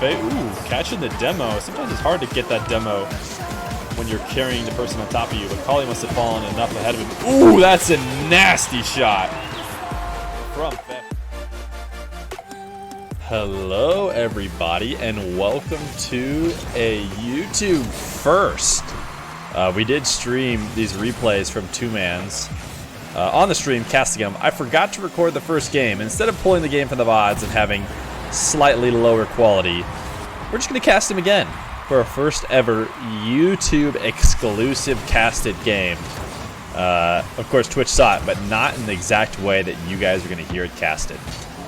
Ooh, catching the demo. Sometimes it's hard to get that demo when you're carrying the person on top of you, but Cauli must have fallen enough ahead of him. Ooh, that's a nasty shot from Fefe. Hello, everybody, and welcome to a YouTube first. We did stream these replays from Two Mans. On the stream, casting them, I forgot to record the first game. Instead of pulling the game from the VODs and having slightly lower quality, we're just going to cast him again for our first ever YouTube exclusive casted game. Of course, Twitch saw it, but not in the exact way that you guys are going to hear it casted.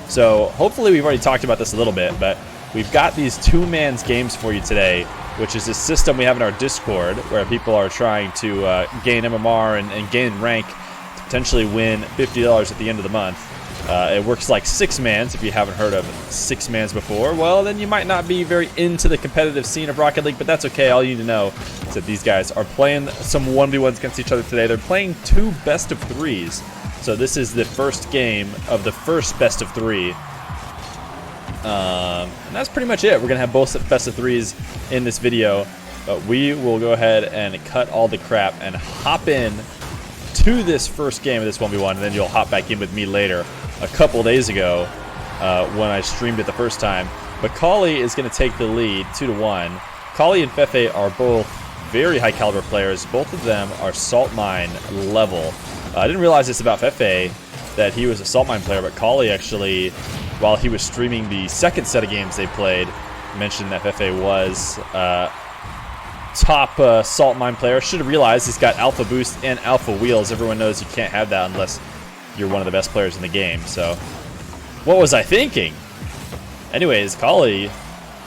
So hopefully we've already talked about this a little bit, but we've got these Two Mans games for you today, which is a system we have in our Discord where people are trying to gain MMR and gain rank to potentially win $50 at the end of the month. It works like 6-mans. If you haven't heard of 6-mans before, well, then you might not be very into the competitive scene of Rocket League, but that's okay. All you need to know is that these guys are playing some 1v1s against each other today. They're playing 2 best of 3s. So this is the first game of the first best of 3. And that's pretty much it. We're going to have both best of 3s in this video, but we will go ahead and cut all the crap and hop in to this first game of this 1v1, and then you'll hop back in with me later. A couple days ago when I streamed it the first time. But Cauli is going to take the lead 2-1. Cauli and Fefe are both very high caliber players. Both of them are salt mine level. I didn't realize this about Fefe, that he was a salt mine player, but Cauli actually, while he was streaming the second set of games they played, mentioned that Fefe was top salt mine player. Should have realized he's got alpha boost and alpha wheels. Everyone knows you can't have that unless you're one of the best players in the game. So what was I thinking? Anyways, Cauli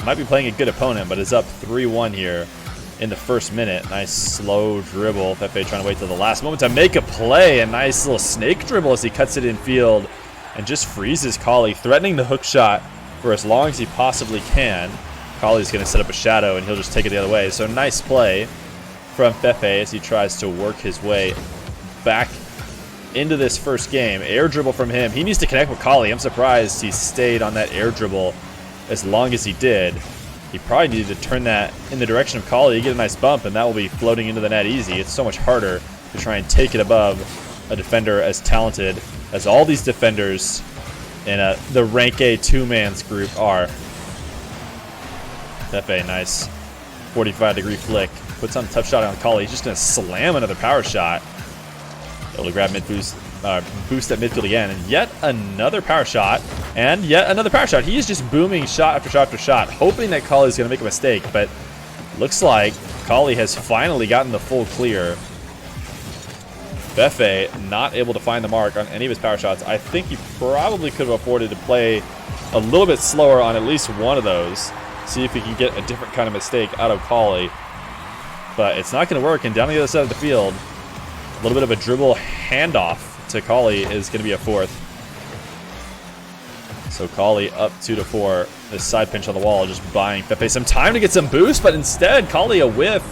might be playing a good opponent, but is up 3-1 here in the first minute. Nice slow dribble. Fefe trying to wait till the last moment to make a play. A nice little snake dribble as he cuts it in field and just freezes Cauli, threatening the hook shot for as long as he possibly can. Cauli's going to set up a shadow and he'll just take it the other way. So nice play from Fefe as he tries to work his way back into this first game. Air dribble from him. He needs to connect with Cauli. I'm surprised he stayed on that air dribble as long as he did. He probably needed to turn that in the direction of Cauli, get a nice bump, and that will be floating into the net easy. It's so much harder to try and take it above a defender as talented as all these defenders in the rank A 2-mans group are. Fefe, nice 45-degree flick. Puts on a tough shot on Cauli. He's just going to slam another power shot. Able to grab mid boost, boost at midfield again, and yet another power shot, and yet another power shot. He is just booming shot after shot after shot, hoping that Cauli is going to make a mistake, but looks like Cauli has finally gotten the full clear. Fefe not able to find the mark on any of his power shots. I think he probably could have afforded to play a little bit slower on at least one of those, see if he can get a different kind of mistake out of Cauli, but it's not going to work. And down the other side of the field, a little bit of a dribble handoff to Cauli is going to be a 4th. So Cauli up 2-4. This side pinch on the wall, just buying Fefe some time to get some boost, but instead Cauli a whiff.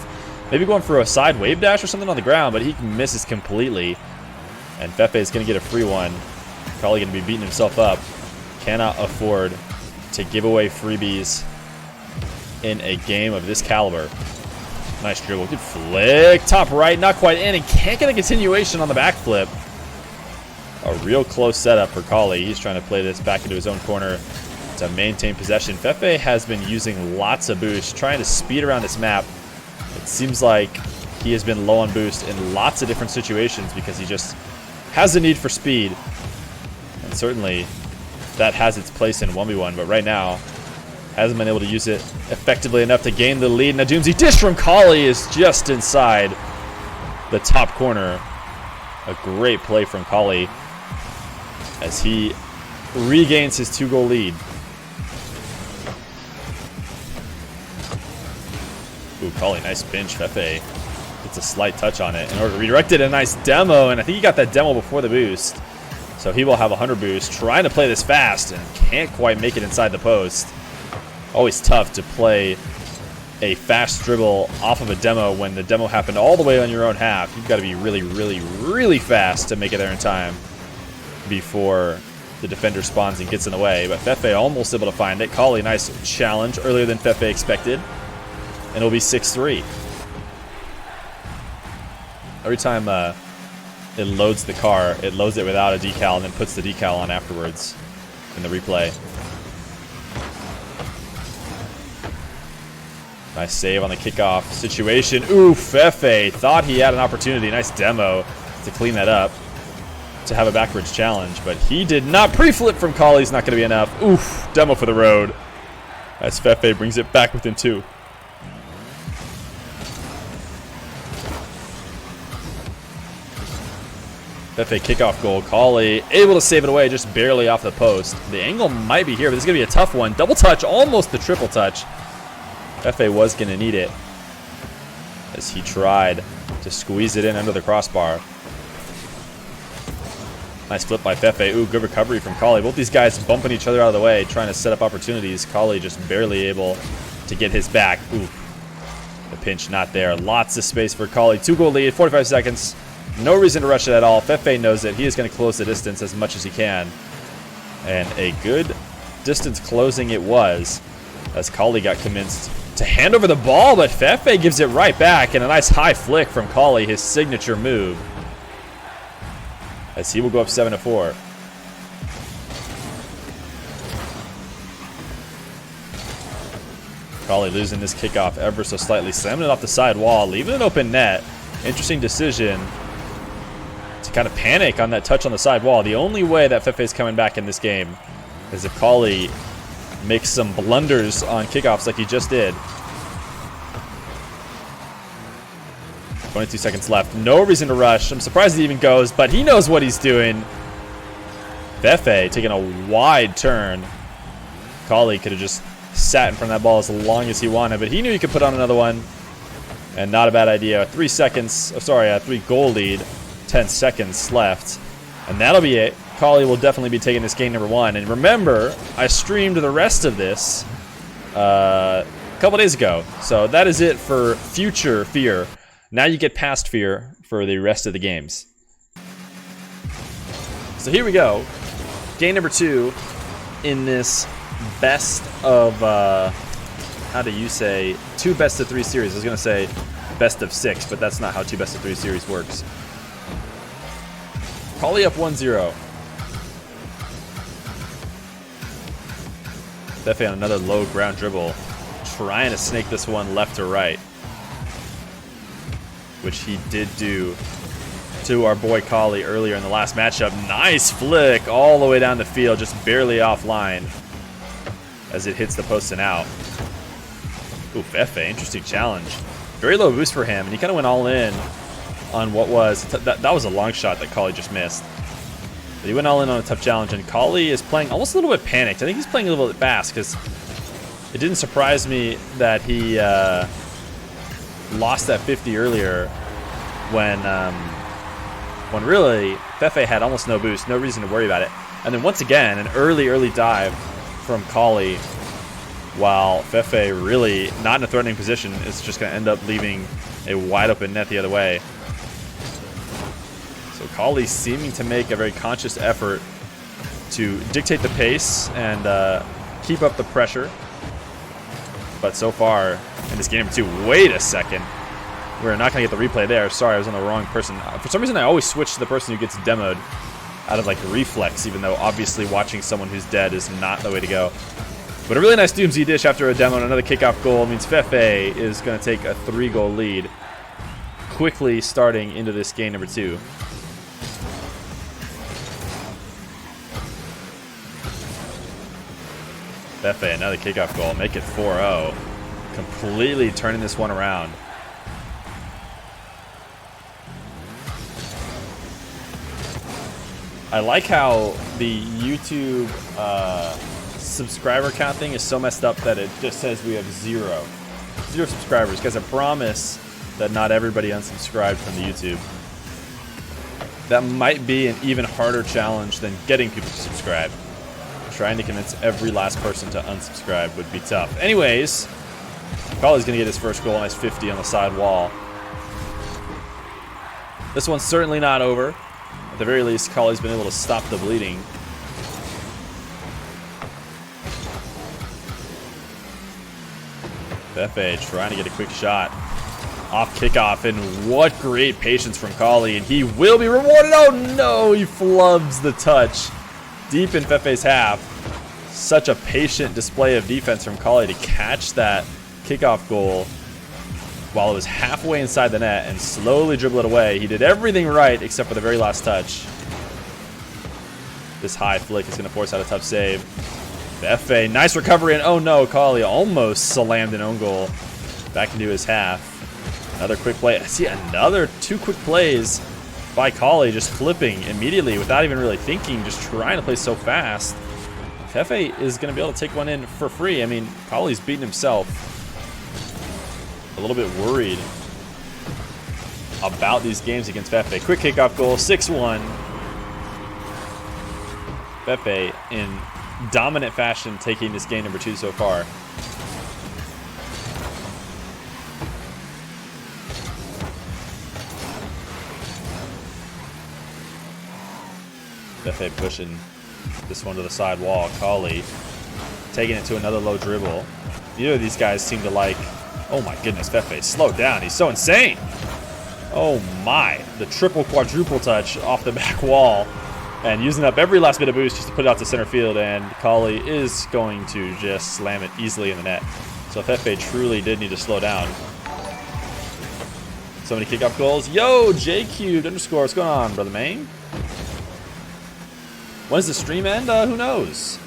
Maybe going for a side wave dash or something on the ground, but he misses completely. And Fefe is going to get a free one. Cauli going to be beating himself up. Cannot afford to give away freebies in a game of this caliber. Nice dribble. Good flick. Top right. Not quite in. And can't get a continuation on the backflip. A real close setup for Cauli. He's trying to play this back into his own corner to maintain possession. Fefe has been using lots of boost, trying to speed around this map. It seems like he has been low on boost in lots of different situations because he just has a need for speed. And certainly that has its place in 1v1. But right now, hasn't been able to use it effectively enough to gain the lead. And a Doomsy dish from Cauli is just inside the top corner. A great play from Cauli as he regains his 2-goal lead. Ooh, Cauli, nice pinch. Fefe gets a slight touch on it in order to redirect it. A nice demo, and I think he got that demo before the boost. So he will have 100 boost, trying to play this fast and can't quite make it inside the post. Always tough to play a fast dribble off of a demo when the demo happened all the way on your own half. You've got to be really, really, really fast to make it there in time before the defender spawns and gets in the way, but Fefe almost able to find it. Cauli, nice challenge, earlier than Fefe expected, and it'll be 6-3. Every time it loads the car, it loads it without a decal and then puts the decal on afterwards in the replay. Nice save on the kickoff situation. Ooh, Fefe thought he had an opportunity. Nice demo to clean that up, to have a backwards challenge, but he did not. Pre-flip from Cauli's not going to be enough. Oof, demo for the road as Fefe brings it back within 2. Fefe kickoff goal. Cauli able to save it away, just barely off the post. The angle might be here, but this is going to be a tough one. Double touch, almost the triple touch. Fefe was going to need it as he tried to squeeze it in under the crossbar. Nice flip by Fefe. Ooh, good recovery from Cauli. Both these guys bumping each other out of the way, trying to set up opportunities. Cauli just barely able to get his back. Ooh, the pinch not there. Lots of space for Cauli. 2-goal lead, 45 seconds. No reason to rush it at all. Fefe knows it. He is going to close the distance as much as he can. And a good distance closing it was, as Cauli got convinced to hand over the ball, but Fefe gives it right back, and a nice high flick from Cauli, his signature move, as he will go up 7-4. Cauli losing this kickoff ever so slightly, slamming it off the side wall, leaving an open net. Interesting decision to kind of panic on that touch on the side wall. The only way that Fefe is coming back in this game is if Cauli makes some blunders on kickoffs like he just did. 22 seconds left. No reason to rush. I'm surprised he even goes, but he knows what he's doing. Fefe taking a wide turn. Cauli could have just sat in front of that ball as long as he wanted, but he knew he could put on another one. And not a bad idea. 3 seconds, oh, sorry, a 3-goal lead. 10 seconds left. And that'll be it. Cauli will definitely be taking this game number 1. And remember, I streamed the rest of this a couple days ago. So that is it for future Feer. Now you get past Feer for the rest of the games. So here we go. Game number 2 in this best of, how do you say, 2 best-of-3 series. I was going to say best of 6, but that's not how 2 best-of-3 series works. Cauli up 1-0. Fefe on another low ground dribble, trying to snake this one left to right, which he did do to our boy Cauli earlier in the last matchup. Nice flick all the way down the field, just barely offline as it hits the post and out. Ooh, Fefe, interesting challenge. Very low boost for him, and he kind of went all in on what was, that was a long shot that Cauli just missed. But he went all in on a tough challenge, and Cauli is playing almost a little bit panicked. I think he's playing a little bit fast, because it didn't surprise me that he lost that 50 earlier when really Fefe had almost no boost, no reason to worry about it. And then once again, an early dive from Cauli, while Fefe really not in a threatening position is just going to end up leaving a wide open net the other way. So Cauli seeming to make a very conscious effort to dictate the pace and keep up the pressure. But so far in this game number 2, wait a second. We're not going to get the replay there. Sorry, I was on the wrong person. For some reason, I always switch to the person who gets demoed out of like reflex, even though obviously watching someone who's dead is not the way to go. But a really nice Doomsday dish after a demo and another kickoff goal means Fefe is going to take a 3-goal lead, quickly starting into this game number 2. Fefe, another kickoff goal, make it 4-0. Completely turning this one around. I like how the YouTube subscriber count thing is so messed up that it just says we have 0 subscribers, because I promise that not everybody unsubscribed from the YouTube. That might be an even harder challenge than getting people to subscribe. Trying to convince every last person to unsubscribe would be tough. Anyways, Cauli's going to get his first goal, nice 50 on the side wall. This one's certainly not over. At the very least, Cauli's been able to stop the bleeding. Fefe trying to get a quick shot off kickoff, and what great patience from Cauli, and he will be rewarded. Oh no, he flubs the touch deep in Fefe's half. Such a patient display of defense from Cauli to catch that kickoff goal while it was halfway inside the net and slowly dribble it away. He did everything right except for the very last touch. This high flick is going to force out a tough save. Fefe, nice recovery, and oh no, Cauli almost slammed an own goal back into his half. Another quick play. I see another 2 quick plays by Cauli, just flipping immediately without even really thinking, just trying to play so fast. Fefe is going to be able to take one in for free. I mean, Cauli's beating himself. A little bit worried about these games against Fefe. Quick kickoff goal, 6-1. Fefe in dominant fashion taking this game number 2 so far. Fefe pushing this one to the side wall. Cauli taking it to another low dribble. Neither of these guys seem to like... Oh my goodness, Fefe, slow down. He's so insane. Oh my. The triple quadruple touch off the back wall. And using up every last bit of boost just to put it out to center field. And Cauli is going to just slam it easily in the net. So Fefe truly did need to slow down. So many kickoff goals. Yo, JQ_. What's going on, brother man? When does the stream end? Who knows?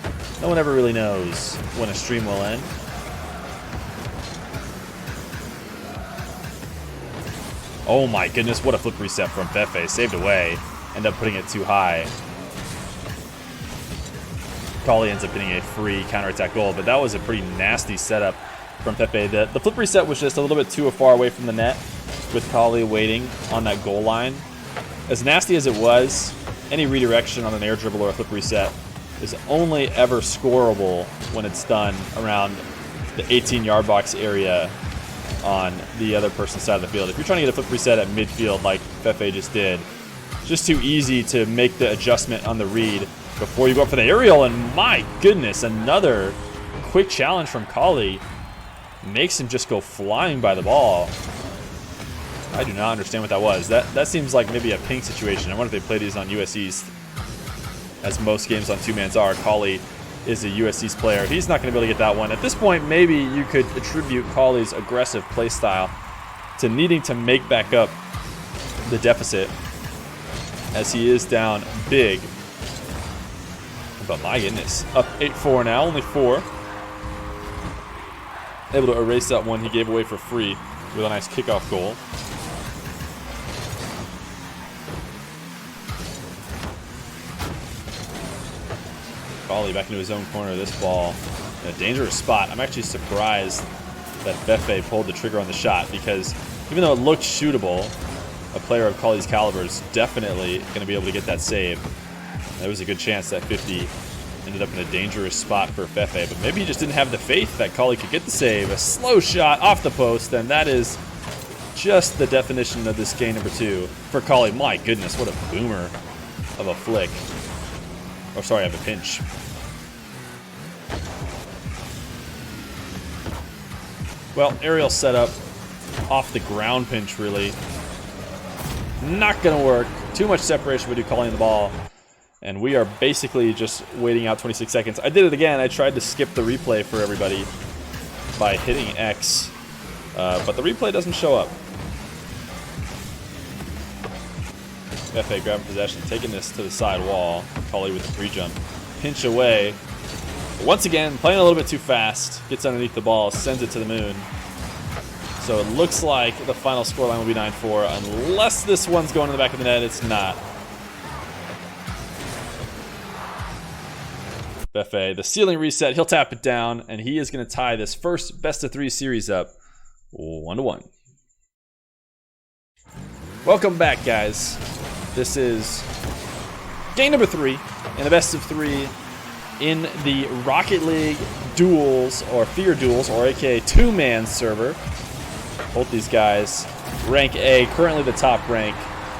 No one ever really knows when a stream will end. Oh my goodness, what a flip reset from Fefe. Saved away. End up putting it too high. Cauli ends up getting a free counterattack goal, but that was a pretty nasty setup from Fefe. The flip reset was just a little bit too far away from the net with Cauli waiting on that goal line. As nasty as it was, any redirection on an air dribble or a flip reset is only ever scoreable when it's done around the 18-yard box area on the other person's side of the field. If you're trying to get a flip reset at midfield like Fefe just did, it's just too easy to make the adjustment on the read before you go up for the aerial. And my goodness, another quick challenge from Cauli makes him just go flying by the ball. I do not understand what that was. That seems like maybe a ping situation. I wonder if they play these on US East, as most games on 2-mans are. Cauli is a US East player. He's not going to be able to get that one. At this point, maybe you could attribute Cauli's aggressive play style to needing to make back up the deficit, as he is down big. But my goodness, up 8-4 now, only 4. Able to erase that one he gave away for free with a nice kickoff goal. Cauli back into his own corner of this ball. In a dangerous spot. I'm actually surprised that Fefe pulled the trigger on the shot, because even though it looked shootable, a player of Cauli's caliber is definitely going to be able to get that save. There was a good chance that 50 ended up in a dangerous spot for Fefe, but maybe he just didn't have the faith that Cauli could get the save. A slow shot off the post, and that is just the definition of this game number 2 for Cauli. My goodness, what a boomer of a flick. Oh, sorry, of a pinch. Well, aerial setup off the ground pinch, really. Not going to work. Too much separation with you calling the ball. And we are basically just waiting out 26 seconds. I did it again. I tried to skip the replay for everybody by hitting X. But the replay doesn't show up. Fefe grabbing possession, taking this to the side wall. Cauli with the free jump. Pinch away. But once again, playing a little bit too fast. Gets underneath the ball, sends it to the moon. So it looks like the final scoreline will be 9-4. Unless this one's going to the back of the net, it's not. Fefe, the ceiling reset. He'll tap it down, and he is going to tie this first best-of-3 series up 1-1. Welcome back, guys. This is game number 3 in the best-of-3 in the Rocket League duels, or Feer duels, or aka 2-man server. Both these guys, rank A, currently the top rank.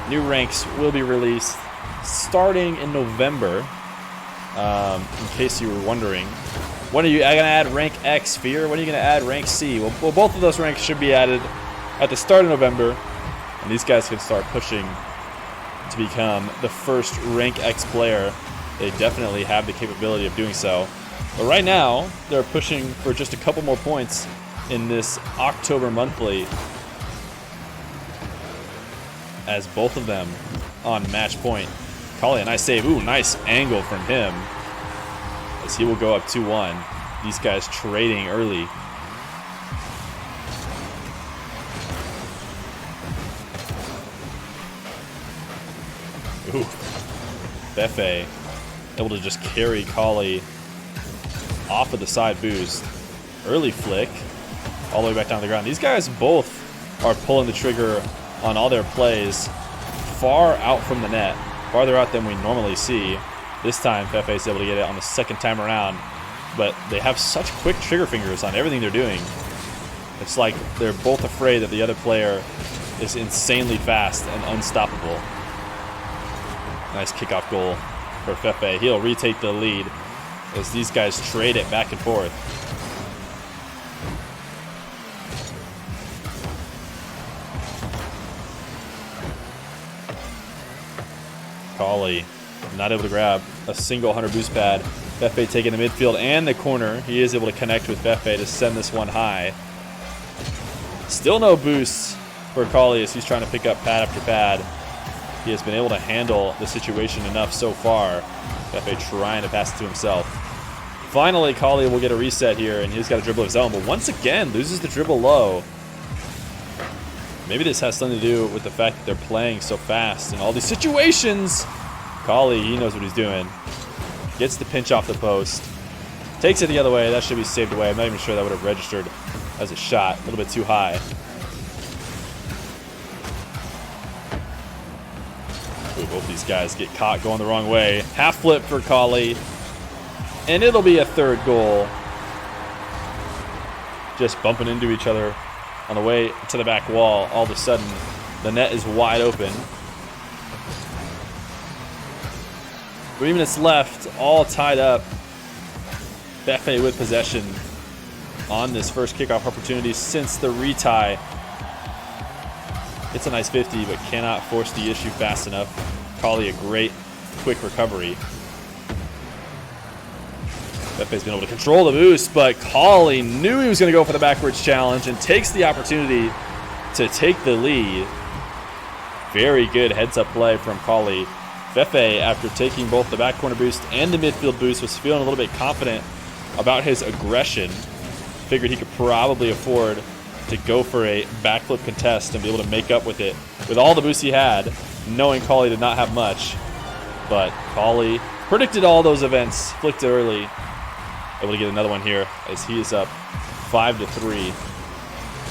New ranks will be released starting in November. In case you were wondering, When are you going to add rank X, Feer? When are you going to add rank C? Well, both of those ranks should be added at the start of November, and these guys can start pushing to become the first rank X player. They definitely have the capability of doing so. But right now, they're pushing for just a couple more points in this October monthly, as both of them on match point. Cauli, a nice save. Ooh, nice angle from him, as he will go up 2-1. These guys trading early. Ooh. Fefe able to just carry Cauli off of the side boost. Early flick all the way back down to the ground. These guys both are pulling the trigger on all their plays far out from the net, farther out than we normally see. This time, Fefe is able to get it on the second time around, but they have such quick trigger fingers on everything they're doing. It's like they're both afraid that the other player is insanely fast and unstoppable. Nice kickoff goal for Fefe. He'll retake the lead as these guys trade it back and forth. Cauli not able to grab a single 100 boost pad. Fefe taking the midfield and the corner. He is able to connect with Fefe to send this one high. Still no boosts for Cauli as he's trying to pick up pad after pad. He has been able to handle the situation enough so far. Fefe trying to pass it to himself. Finally, Cauli will get a reset here, and he's got a dribble of his own, but once again loses the dribble low. Maybe this has something to do with the fact that they're playing so fast in all these situations. Cauli, he knows what he's doing. Gets the pinch off the post. Takes it the other way. That should be saved away. I'm not even sure that would have registered as a shot. A little bit too high. Ooh, both these guys get caught going the wrong way. Half flip for Cauli. And it'll be a third goal. Just bumping into each other on the way to the back wall. All of a sudden, the net is wide open. 3 minutes left, all tied up. Fefe with possession on this first kickoff opportunity since the retie. It's a nice 50, but cannot force the issue fast enough. Cauli, a great quick recovery. Fefe's been able to control the boost, but Cauli knew he was going to go for the backwards challenge and takes the opportunity to take the lead. Very good heads-up play from Cauli. Fefe, after taking both the back corner boost and the midfield boost, was feeling a little bit confident about his aggression. Figured he could probably afford to go for a backflip contest and be able to make up with it with all the boosts he had, knowing Cauli did not have much. But Cauli predicted all those events, flicked it early, able to get another one here as he is up 5-3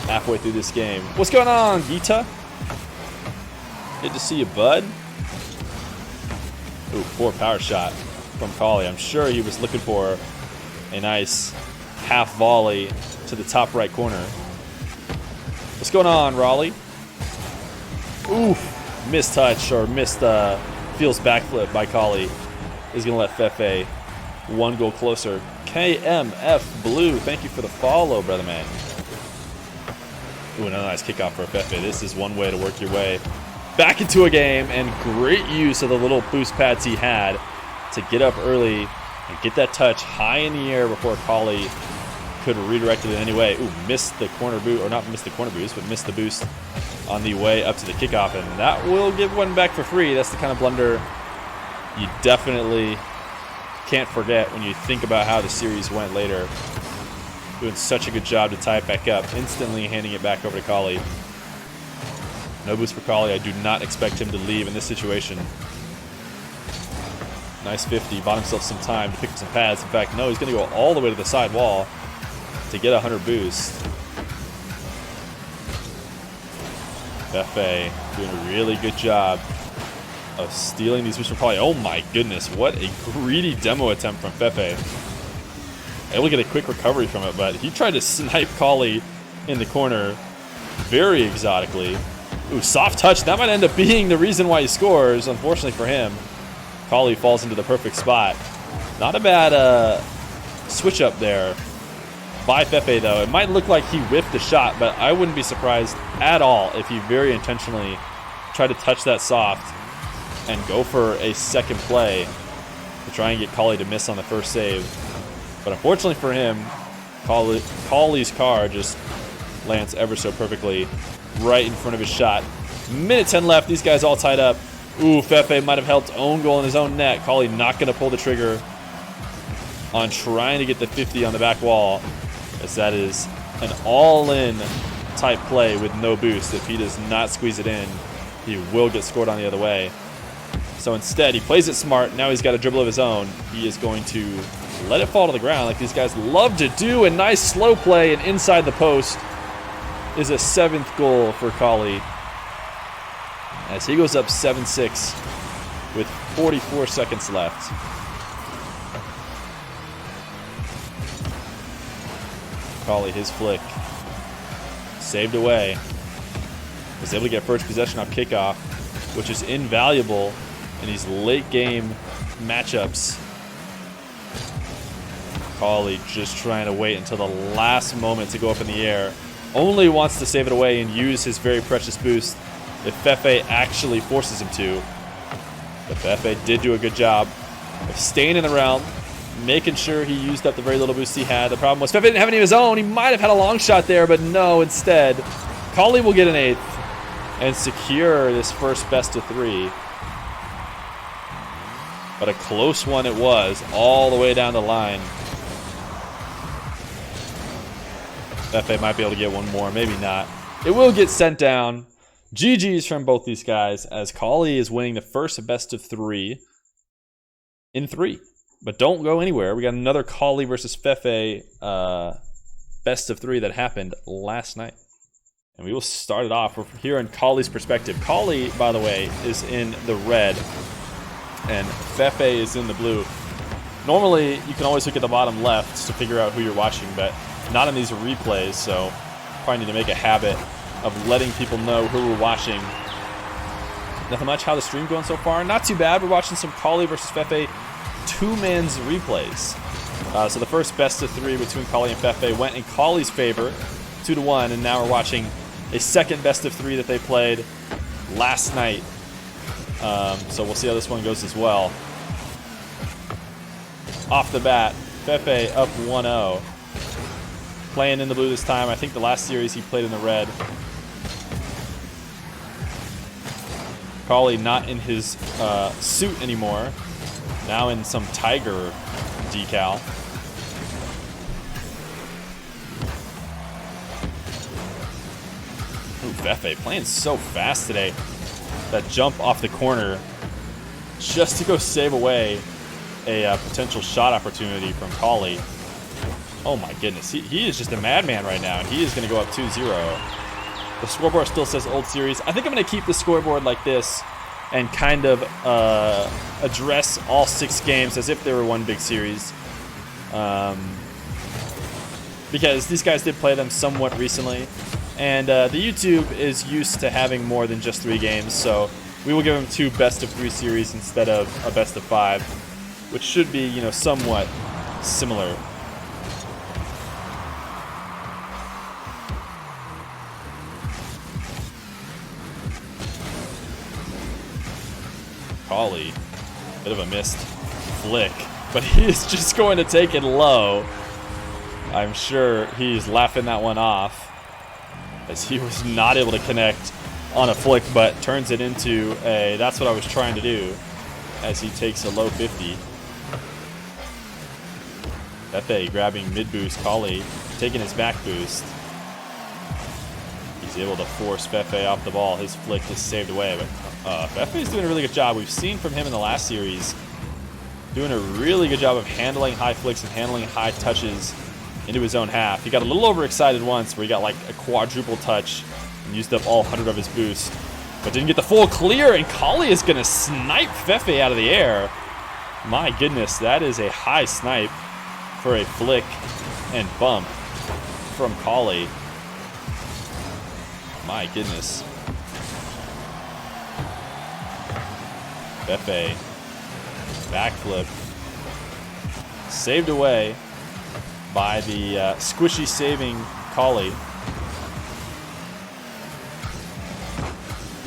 halfway through this game. What's going on, Gita? Good to see you, bud. Ooh, poor power shot from Cauli. I'm sure he was looking for a nice half volley to the top right corner. What's going on, Raleigh? Ooh, missed touch or missed feels backflip by Cauli. Is going to let Fefe one goal closer. KMF Blue, thank you for the follow, brother man. Ooh, another nice kickoff for Fefe. This is one way to work your way back into a game, and great use of the little boost pads he had to get up early and get that touch high in the air before Cauli could redirect it in any way. Ooh, missed the corner boost, or not missed the corner boost, but missed the boost on the way up to the kickoff, and that will give one back for free. That's the kind of blunder you definitely can't forget when you think about how the series went later. Doing such a good job to tie it back up, instantly handing it back over to Cauli. No boost for Cauli. I do not expect him to leave in this situation. Nice 50. Bought himself some time to pick up some pads. In fact, no, he's going to go all the way to the side wall to get a 100 boost. Fefe doing a really good job of stealing these boosts from Cauli. Oh my goodness, what a greedy demo attempt from Fefe. Able to get a quick recovery from it, but he tried to snipe Cauli in the corner very exotically. Ooh, soft touch. That might end up being the reason why he scores, unfortunately for him. Cauli falls into the perfect spot. Not a bad switch up there by Fefe, though. It might look like he whiffed the shot, but I wouldn't be surprised at all if he very intentionally tried to touch that soft and go for a second play to try and get Cauli to miss on the first save. But unfortunately for him, Cauli's car just lands ever so perfectly right in front of his shot. Minute 10 left. These guys all tied up. Ooh, Fefe might have helped own goal in his own net. Cauli not going to pull the trigger on trying to get the 50 on the back wall, as that is an all-in type play with no boost. If he does not squeeze it in, he will get scored on the other way. So instead, he plays it smart. Now he's got a dribble of his own. He is going to let it fall to the ground like these guys love to do. A nice slow play, and inside the post is a 7th goal for Cauli, as he goes up 7-6 with 44 seconds left. Cauli, his flick, saved away. Was able to get first possession off kickoff, which is invaluable in these late game matchups. Cauli just trying to wait until the last moment to go up in the air. Only wants to save it away and use his very precious boost if Fefe actually forces him to. But Fefe did do a good job of staying in the realm, making sure he used up the very little boost he had. The problem was Fefe didn't have any of his own. He might have had a long shot there, but no, instead, Cauli will get an 8th and secure this first best of 3. But a close one it was, all the way down the line. Fefe might be able to get one more, maybe not. It will get sent down. GG's from both these guys, as Cauli is winning the first best of 3 in 3. But don't go anywhere. We got another Cauli versus Fefe best of 3 that happened last night. And we will start it off. We're here in Cauli's perspective. Cauli, by the way, is in the red, and Fefe is in the blue. Normally, you can always look at the bottom left to figure out who you're watching, but not in these replays, so probably need to make a habit of letting people know who we're watching. Nothing much. How the stream going so far? Not too bad. We're watching some Cauli versus Fefe 2-man's replays. So the first best of 3 between Cauli and Fefe went in Cauli's favor, 2-1, and now we're watching a second best of 3 that they played last night. So we'll see how this one goes as well. Off the bat, Fefe up 1-0. Playing in the blue this time. I think the last series he played in the red. Cauli not in his suit anymore. Now in some tiger decal. Ooh, Fefe playing so fast today. That jump off the corner just to go save away a potential shot opportunity from Cauli. Oh my goodness, he is just a madman right now, and he is going to go up 2-0. The scoreboard still says old series. I think I'm going to keep the scoreboard like this and kind of address all 6 games as if they were one big series. Because these guys did play them somewhat recently, and the YouTube is used to having more than just 3 games, so we will give them 2 best of 3 series instead of a best of 5, which should be, you know, somewhat similar. Cauli, bit of a missed flick, but he is just going to take it low. I'm sure he's laughing that one off, as he was not able to connect on a flick, but turns it into a "that's what I was trying to do," as he takes a low 50. Fefe grabbing mid boost, Cauli taking his back boost. He's able to force Fefe off the ball. His flick is saved away, but Fefe is doing a really good job. We've seen from him in the last series doing a really good job of handling high flicks and handling high touches into his own half. He got a little overexcited once where he got like a quadruple touch and used up all 100 of his boost, but didn't get the full clear, and Cauli is going to snipe Fefe out of the air. My goodness, that is a high snipe for a flick and bump from Cauli. My goodness. Fefe, backflip, saved away. by the squishy saving Cauli.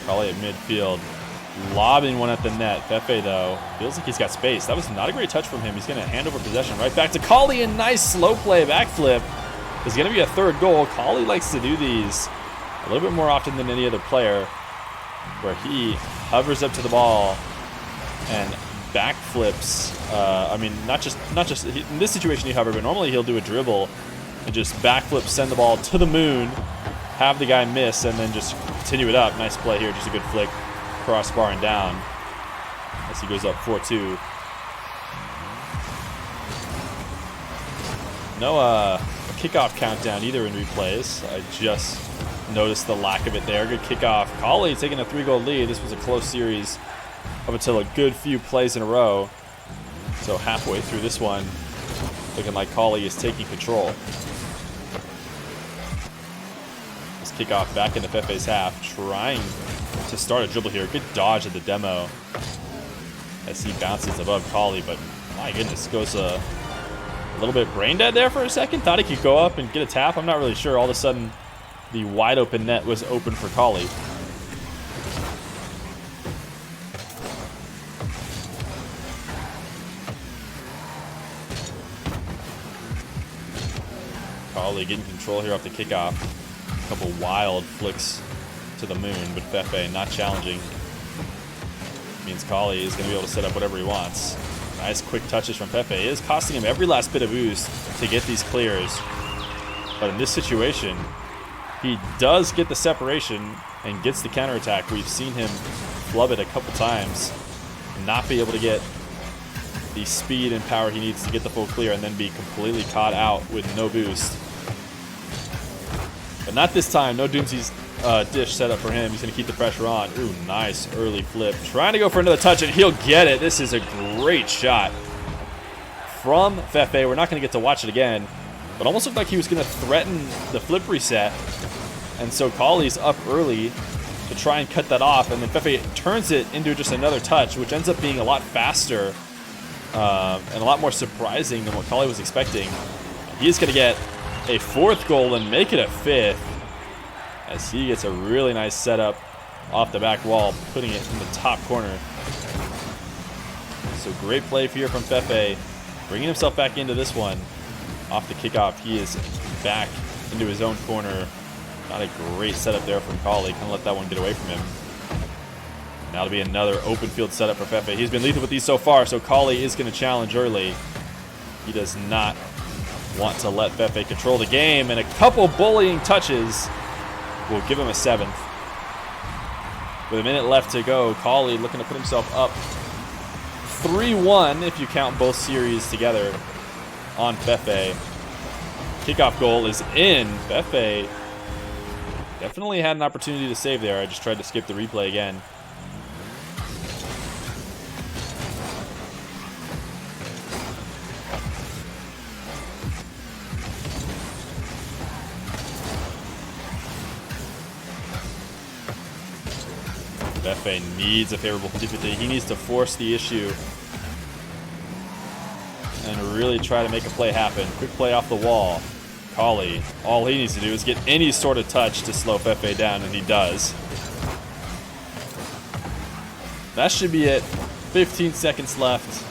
Cauli at midfield, lobbing one at the net. Fefe, though, feels like he's got space. That was not a great touch from him. He's going to hand over possession right back to Cauli, and nice slow play backflip. There's going to be a third goal. Cauli likes to do these a little bit more often than any other player, where he hovers up to the ball and backflips. I mean, not just in this situation he hover, but normally he'll do a dribble and just backflip, send the ball to the moon, have the guy miss, and then just continue it up. Nice play here, just a good flick, crossbar and down as he goes up 4-2. No kickoff countdown either in replays. I just noticed the lack of it there. Good kickoff. Cauli taking a 3-goal lead. This was a close series up until a good few plays in a row. So halfway through this one, looking like Cauli is taking control. This kickoff back into Fefe's half, trying to start a dribble here. Good dodge at the demo as he bounces above Cauli, but my goodness, goes a little bit brain dead there for a second. Thought he could go up and get a tap. I'm not really sure. All of a sudden, the wide open net was open for Cauli. Cauli getting control here off the kickoff. A couple wild flicks to the moon, but Fefe not challenging. Means Cauli is going to be able to set up whatever he wants. Nice quick touches from Fefe. It is costing him every last bit of boost to get these clears. But in this situation, he does get the separation and gets the counterattack. We've seen him flub it a couple times and not be able to get the speed and power he needs to get the full clear, and then be completely caught out with no boost. But not this time. No Doomsy's dish set up for him. He's going to keep the pressure on. Ooh, nice early flip. Trying to go for another touch, and he'll get it. This is a great shot from Fefe. We're not going to get to watch it again, but almost looked like he was going to threaten the flip reset. And so Cauli's up early to try and cut that off, and then Fefe turns it into just another touch, which ends up being a lot faster and a lot more surprising than what Cauli was expecting. He's going to get a fourth goal and make it a fifth, as he gets a really nice setup off the back wall, putting it in the top corner. So great play here from Fefe, bringing himself back into this one. Off the kickoff, he is back into his own corner. Not a great setup there from Cauli. Couldn't let that one get away from him. Now to be another open field setup for Fefe. He's been lethal with these so far, so Cauli is going to challenge early. He does not want to let Fefe control the game, and a couple bullying touches will give him a seventh. With a minute left to go, Cauli looking to put himself up 3-1 if you count both series together on Fefe. Kickoff goal is in. Fefe definitely had an opportunity to save there. I just tried to skip the replay again. Fefe needs a favorable 50-50. He needs to force the issue and really try to make a play happen. Quick play off the wall. Cauli, all he needs to do is get any sort of touch to slow Fefe down, and he does. That should be it. 15 seconds left.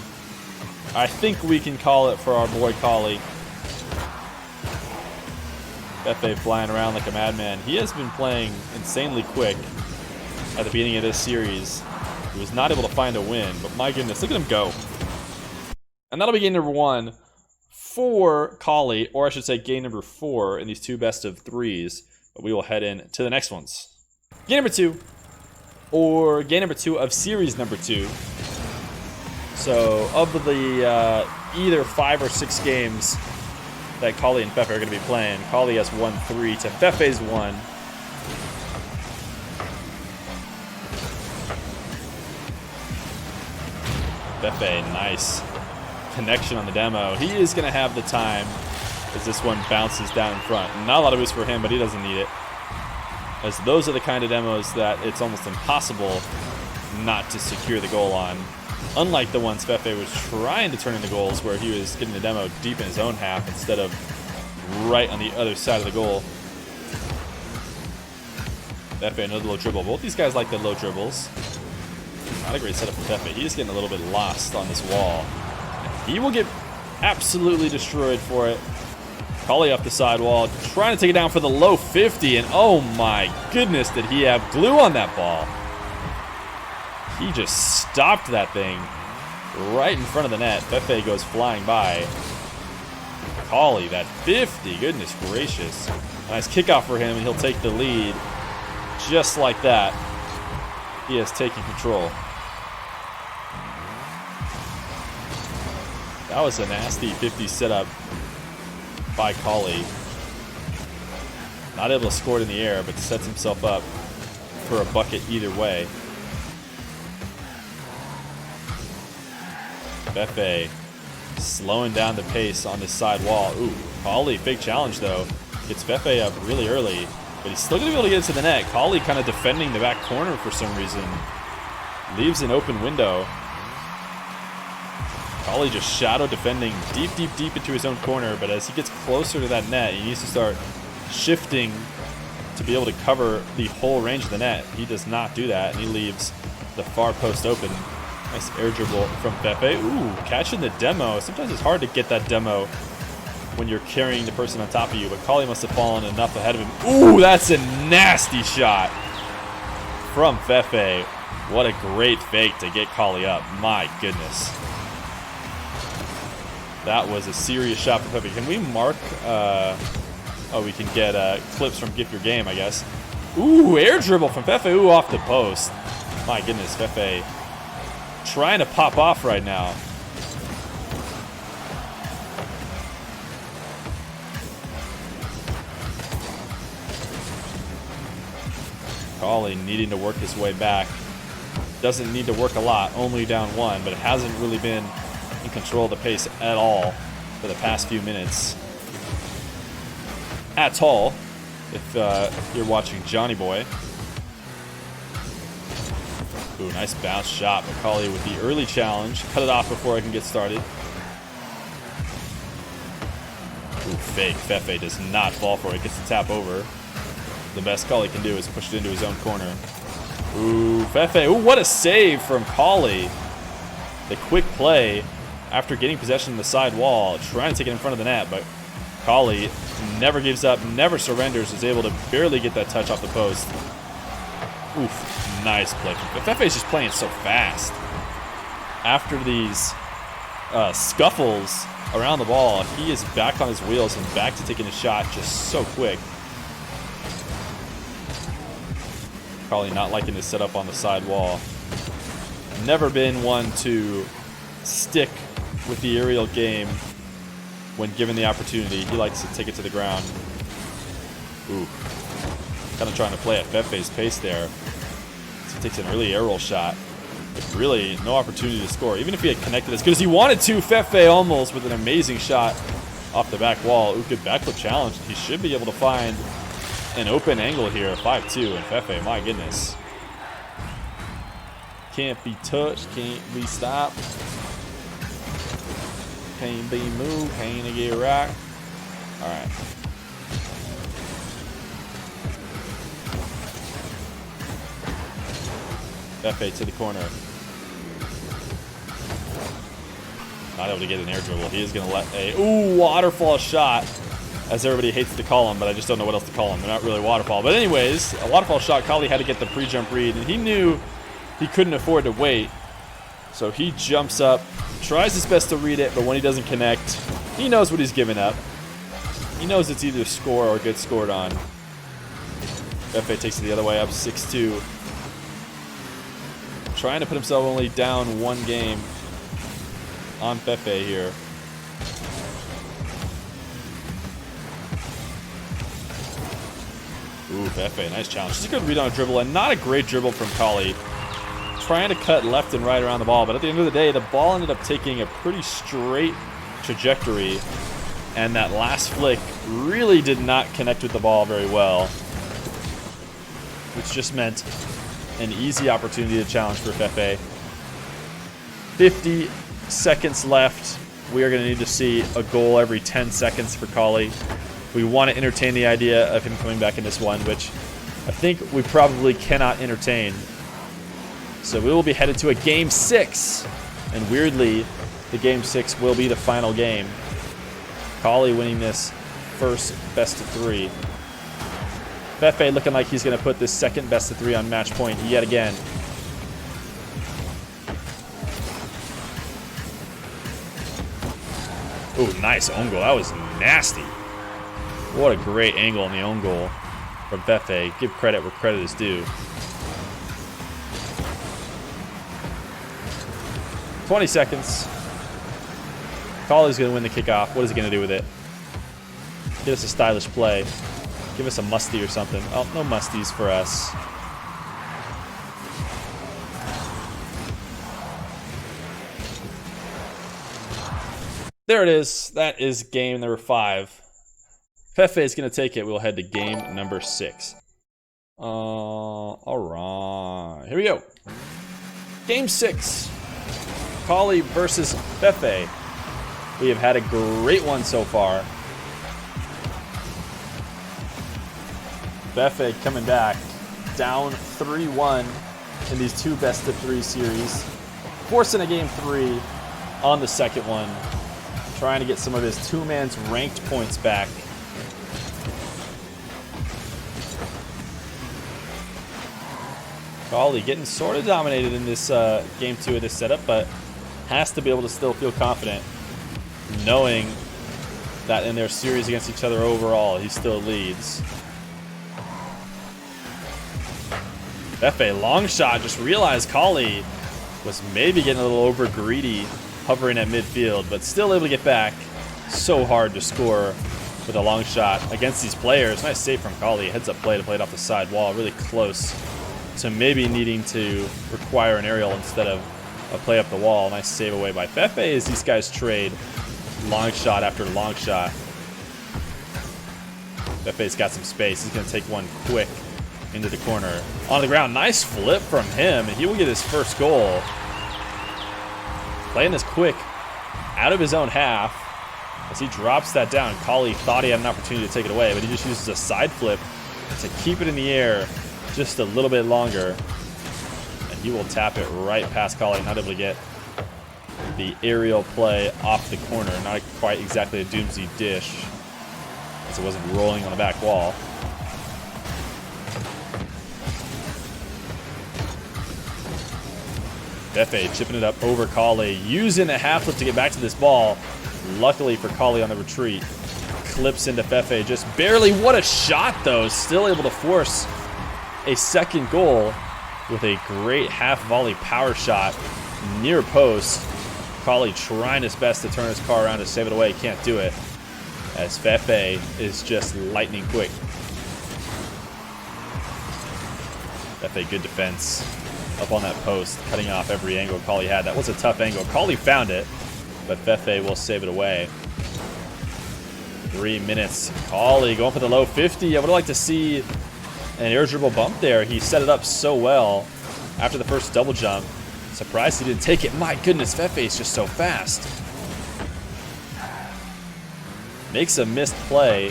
I think we can call it for our boy Cauli. Fefe flying around like a madman. He has been playing insanely quick at the beginning of this series. He was not able to find a win, but my goodness, look at him go. And that'll be game number 1 for Cauli, or I should say game number 4 in these two best of 3s. But we will head in to the next ones. Game number 2, or game number 2 of series number 2. So of the either 5 or 6 games that Cauli and Fefe are going to be playing, Cauli has won 3 to Fefe's 1. Fefe, nice connection on the demo. He is going to have the time as this one bounces down in front. Not a lot of boost for him, but he doesn't need it, as those are the kind of demos that it's almost impossible not to secure the goal on. Unlike the ones Fefe was trying to turn into goals, where he was getting the demo deep in his own half instead of right on the other side of the goal. Fefe, another low dribble. Both these guys like the low dribbles. Not a great setup for Fefe. He's getting a little bit lost on this wall. He will get absolutely destroyed for it. Cauli up the side wall, trying to take it down for the low 50, and oh my goodness, did he have glue on that ball. He just stopped that thing right in front of the net. Fefe goes flying by. Cauli, that 50, goodness gracious. Nice kickoff for him, and he'll take the lead. Just like that, he has taken control. That was a nasty 50 setup by Cauli. Not able to score it in the air, but sets himself up for a bucket either way. Fefe slowing down the pace on this side wall. Ooh, Cauli, big challenge though. Gets Fefe up really early, but he's still going to be able to get into the net. Cauli kind of defending the back corner for some reason. Leaves an open window. Cauli just shadow defending deep into his own corner, but as he gets closer to that net, he needs to start shifting to be able to cover the whole range of the net. He does not do that, and he leaves the far post open. Nice air dribble from Fefe. Ooh, catching the demo. Sometimes it's hard to get that demo when you're carrying the person on top of you, but Cauli must have fallen enough ahead of him. Ooh, that's a nasty shot from Fefe. What a great fake to get Cauli up. My goodness. That was a serious shot from Fefe. Can we mark? Oh, we can get clips from Gift Your Game, I guess. Ooh, air dribble from Fefe. Ooh, off the post. My goodness, Fefe trying to pop off right now. Cauli needing to work his way back. Doesn't need to work a lot, only down one, but it hasn't really been in control of the pace at all for the past few minutes. At all, if you're watching Johnny Boy. Ooh, nice bounce shot by Cauli with the early challenge. Cut it off before I can get started. Ooh, fake. Fefe does not fall for it. Gets the tap over. The best Cauli can do is push it into his own corner. Ooh, Fefe. Ooh, what a save from Cauli. The quick play after getting possession of the side wall, trying to take it in front of the net, but Cauli never gives up, never surrenders, is able to barely get that touch off the post. Oof, nice play. Fefe is just playing so fast. After these scuffles around the ball, he is back on his wheels and back to taking a shot just so quick. Cauli not liking this setup on the side wall. Never been one to stick with the aerial game when given the opportunity. He likes to take it to the ground. Ooh. Kind of trying to play at Fefe's pace there. So he takes an early air roll shot. But really, no opportunity to score. Even if he had connected as good as he wanted to, Fefe almost with an amazing shot off the back wall. Ooh, good backflip challenge. He should be able to find an open angle here. 5-2, and Fefe, my goodness. Can't be touched, can't be stopped. Can't be moved, can't get right. All right. Fefe to the corner. Not able to get an air dribble. He is going to let a waterfall shot, as everybody hates to call them, but I just don't know what else to call them. They're not really waterfall. But anyways, a waterfall shot. Cauli had to get the pre-jump read, and he knew he couldn't afford to wait. So he jumps up, tries his best to read it, but when he doesn't connect, he knows what he's giving up. He knows it's either score or get scored on. Fefe takes it the other way up, 6-2. Trying to put himself only down one game on Fefe here. Ooh, Fefe, nice challenge. Just a good read on a dribble, and not a great dribble from Cauli. Trying to cut left and right around the ball, but at the end of the day, the ball ended up taking a pretty straight trajectory, and that last flick really did not connect with the ball very well, which just meant an easy opportunity to challenge for Fefe. 50 seconds left. We are going to need to see a goal every 10 seconds for Cauli. We want to entertain the idea of him coming back in this one, which I think we probably cannot entertain. So we will be headed to a game 6. And weirdly, the game 6 will be the final game. Cauli winning this first best of 3. Fefe looking like he's going to put this second best of 3 on match point yet again. Ooh, nice own goal. That was nasty. What a great angle on the own goal from Fefe. Give credit where credit is due. 20 seconds. Cauli's going to win the kickoff. What is he going to do with it? Get us a stylish play. Give us a musty or something. Oh, no musties for us. There it is. That is game number 5. Fefe is going to take it. We'll head to game number 6. All right. Here we go. Game 6. Cauli versus Fefe. We have had a great one so far. Fefe coming back. Down 3-1 in these 2 best of 3 series. Forcing a game 3 on the second one. Trying to get some of his 2-man's ranked points back. Cauli getting sort of dominated in this game 2 of this setup, but has to be able to still feel confident knowing that in their series against each other overall, he still leads. Fefe, long shot, just realized Cauli was maybe getting a little over greedy, hovering at midfield, but still able to get back. So hard to score with a long shot against these players. Nice save from Cauli. Heads up play to play it off the side wall. Really close to maybe needing to require an aerial instead of a play up the wall. Nice save away by Fefe as these guys trade long shot after long shot. Fefe's got some space. He's going to take one quick into the corner. On the ground, nice flip from him, and he will get his first goal. Playing this quick out of his own half as he drops that down. Cauli thought he had an opportunity to take it away, but he just uses a side flip to keep it in the air just a little bit longer. And he will tap it right past Cauli, not able to get the aerial play off the corner. Not quite exactly a Doomsday dish, as it wasn't rolling on the back wall. Fefe chipping it up over Cauli, using a half flip to get back to this ball. Luckily for Cauli on the retreat. Clips into Fefe just barely. What a shot though. Still able to force a second goal with a great half volley power shot near post. Cauli trying his best to turn his car around to save it away. Can't do it, as Fefe is just lightning quick. Fefe, good defense up on that post, cutting off every angle Cauli had. That was a tough angle. Cauli found it, but Fefe will save it away. 3 minutes. Cauli going for the low 50. I would like to see an air dribble bump there. He set it up so well after the first double jump. Surprised he didn't take it. My goodness, Fefe is just so fast. Makes a missed play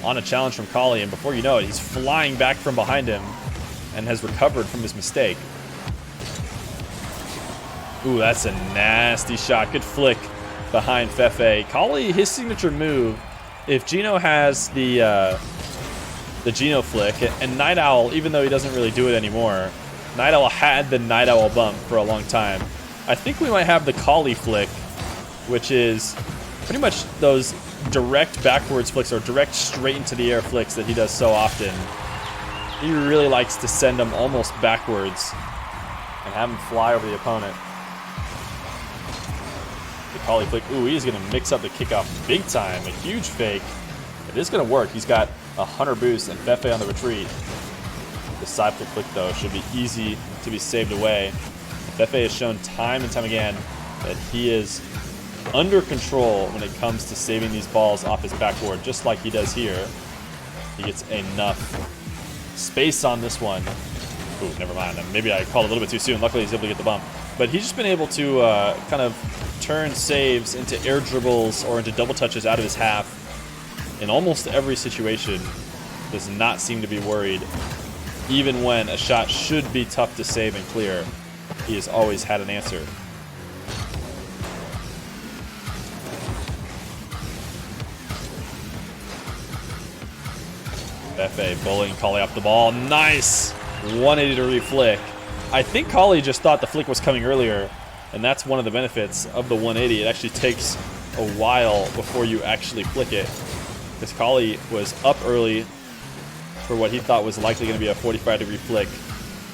on a challenge from Cauli, and before you know it, he's flying back from behind him and has recovered from his mistake. Ooh, that's a nasty shot. Good flick behind Fefe. Cauli, his signature move, if Gino has the Gino flick, and Night Owl, even though he doesn't really do it anymore, Night Owl had the Night Owl bump for a long time. I think we might have the Cauli flick, which is pretty much those direct backwards flicks or direct straight into the air flicks that he does so often. He really likes to send them almost backwards and have them fly over the opponent. The Cauli flick. Ooh, he's going to mix up the kickoff big time. A huge fake. It is going to work. He's got 100 boost and Fefe on the retreat. The side flick though should be easy to be saved away. Fefe has shown time and time again that he is under control when it comes to saving these balls off his backboard, just like he does here. He gets enough space on this one. Ooh, never mind. Maybe I called a little bit too soon. Luckily, he's able to get the bump. But he's just been able to kind of turn saves into air dribbles or into double touches out of his half in almost every situation. Does not seem to be worried. Even when a shot should be tough to save and clear, he has always had an answer. Fefe bullying Cauli off the ball. Nice! 180 degree flick. I think Cauli just thought the flick was coming earlier, and that's one of the benefits of the 180. It actually takes a while before you actually flick it, because Cauli was up early for what he thought was likely going to be a 45 degree flick.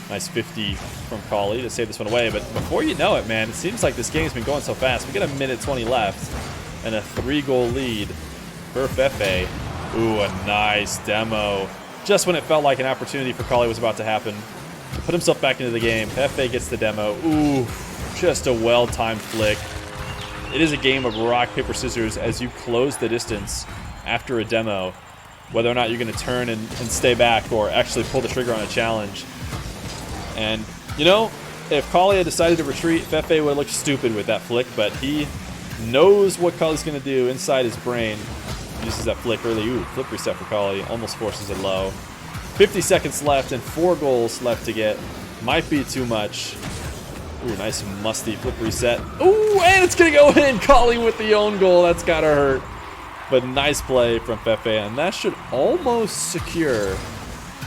Nice 50 from Cauli to save this one away. But before you know it, man, it seems like this game's been going so fast. We got a minute 20 left and a 3-goal lead for Fefe. Ooh, a nice demo. Just when it felt like an opportunity for Cauli was about to happen. Put himself back into the game. Fefe gets the demo. Ooh, just a well-timed flick. It is a game of rock, paper, scissors as you close the distance after a demo, whether or not you're going to turn and stay back or actually pull the trigger on a challenge. And, you know, if Cauli had decided to retreat, Fefe would have looked stupid with that flick, but he knows what Cauli's going to do inside his brain. Uses that flick early. Ooh, flip reset for Cauli. Almost forces it low. 50 seconds left and 4 goals left to get. Might be too much. Ooh, nice musty flip reset. Ooh, and it's going to go in. Cauli with the own goal. That's got to hurt. But nice play from Fefe, and that should almost secure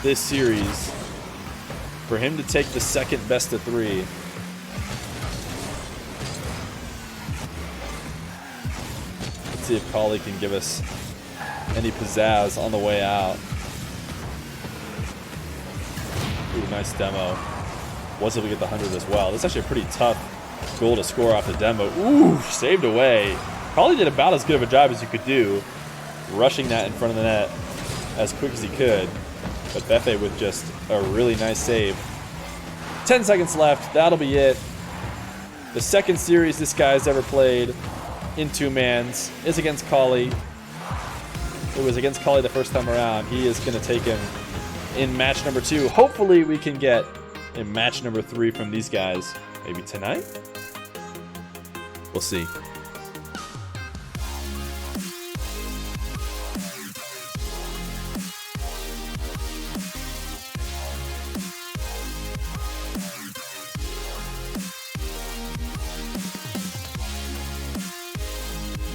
this series for him to take the second best of 3. Let's see if Cauli can give us any pizzazz on the way out. Ooh, nice demo. Was able to get the 100 as well. That's actually a pretty tough goal to score off the demo. Ooh, saved away. Cauli did about as good of a job as you could do, rushing that in front of the net as quick as he could. But Fefe with just a really nice save. 10 seconds left. That'll be it. The second series this guy's ever played in 2-mans is against Cauli. It was against Cauli the first time around. He is going to take him in match number 2. Hopefully we can get in match number 3 from these guys. Maybe tonight? We'll see.